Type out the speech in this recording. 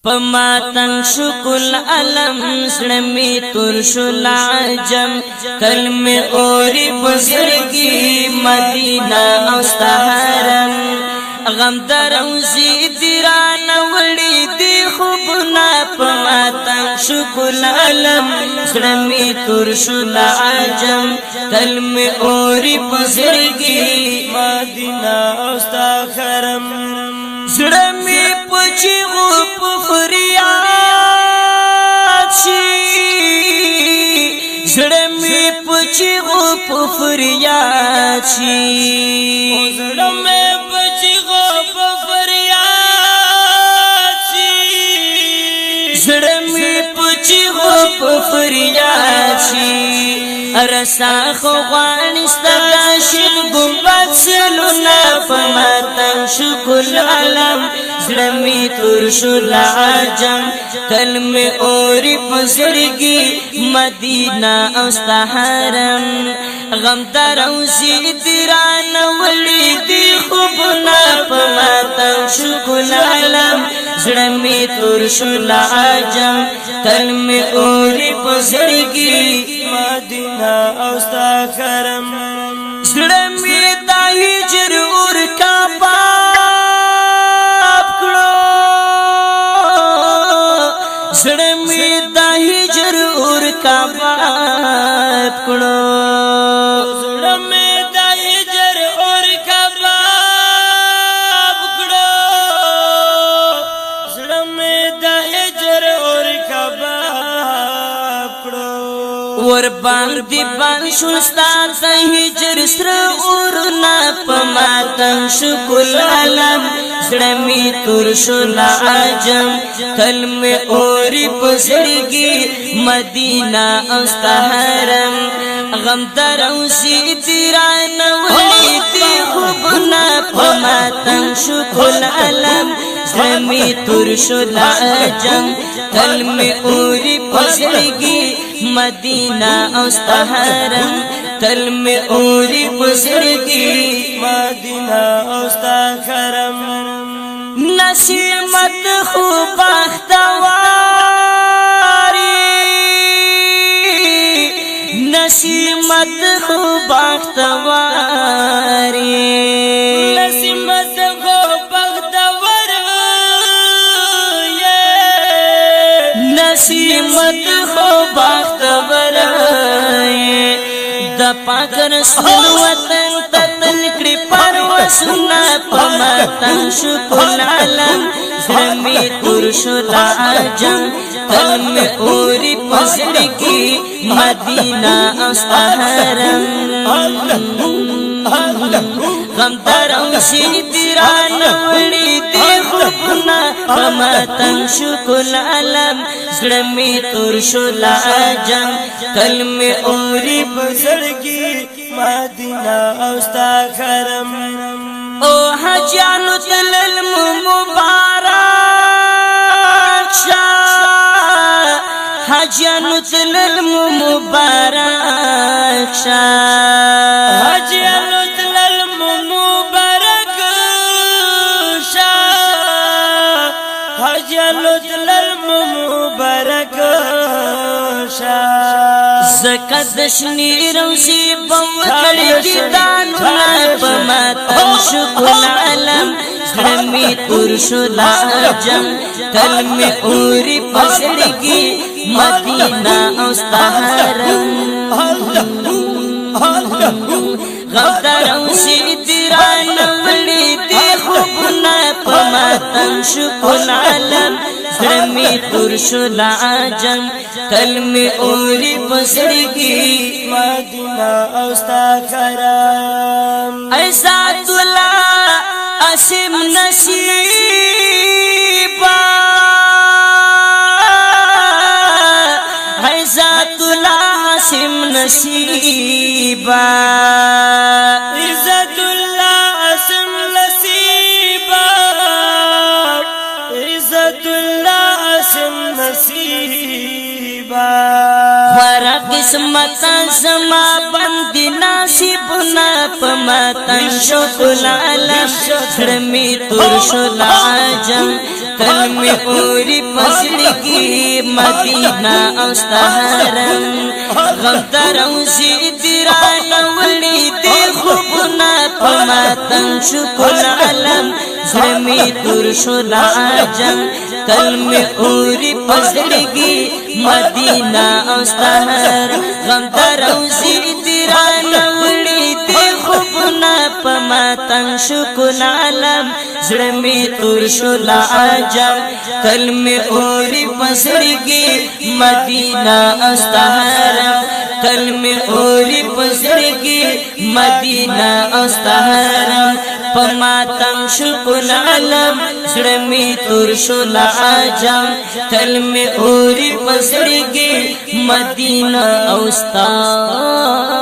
پماتن شکل علم سلمی ترشل عجم کلم اوری بزرگی مدینہ اوستحرم غم دروزی دیران ولی دی خوبنا پماتن شکل علم سلمی ترشل عجم کلم اوری بزرگی مدینہ اوستحرم سلمی پچی غوپ فریاد شی زړمی پچی غوپ فریاد شی زړمی پچی غوپ فریاد شی زړمی پچی غوپ فریاد شی ارسا خو غانستا شین گنبد سلونا فماتن شکل علم زړمی ترشل عجم کلم اوری پزرگی مدینہ اوستحرم غم دروزی دیران ولی دی خوبنا پماتن شکل علم زړمی ترشل عجم کلم اوری پزرگی مدینہ اوستحرم زړمی دا هجر اور کا زړمی دا هجر اور کباب کړو زړمی دا هجر اور کباب کړو زړمی دا هجر اور کباب کړو ور باندې بان شوستا د هجر سر اور نا پماتن شکل علم زړمی ترشل عجم کلم اوری پزړګي مدینہ اوستحرم غم دروزی دیران ولی دی خوبنا پماتن شکل علم زړمی ترشل عجم کلم اوری پزړګي مدینہ اوستحرم کلم اوری پزړګي مدینہ اوستحرم نصیمت خوب بختواری نصیمت خوب بختواری نصیمت خوب بختوار نصیمت خوب بختوار د پاک رسول وطن تتل کړي پروسنا پماتن شکل علم زړمی ترشل عجم کلم اوری پزړګي مدینہ اوستحرم غم دروزی دیران ولی دی خوبنا پماتن شکل علم زړمی ترشل عجم کلم اوری پزړګي مدینہ اوستحرم او حجانو تلل مبارک شاه حجانو تلل مبارک شاه حجانو تلل مبارک شاه حجانو تلل مبارک شاه زکات دشنی روزی بوکړی کی دانو پماتن شکل علم زړمی ترشل عجم کلم اوری پزړګي مدینہ اوستحرم غم دروزی دیران ولی دی خوبنا پماتن شکل علم زړمی ترشل عجم کلم اوری پزړګي مدینہ اوستحرم ایسات الله اسم نصیبا ایسات الله اسم نصیبا عزت اللہ اسم نصیبا عزت اللہ اسم نصیبا ورا قسمت زما بندی نصیبنا پماتن شکل علم زړمی ترشل عجم تل می اوری پسړګي مدینه او ستحرم غم تروزی تیران وړي دې خوبنا پماتن شکل علم زمي تور شو لاجم تل می اوری پسړګي مدینه او ستحرم غم تروزی تیران وړي دې خوبنا پماتن شکل علم زمي تور شو لاجم تل می اوری پسړګي مدینه او ستحرم تل می اوری پسړګي مدینه او ستحرم پماتم شکل علم زړمی تور شو لاجم تل می اوری پسړګي مدینه او ستحرم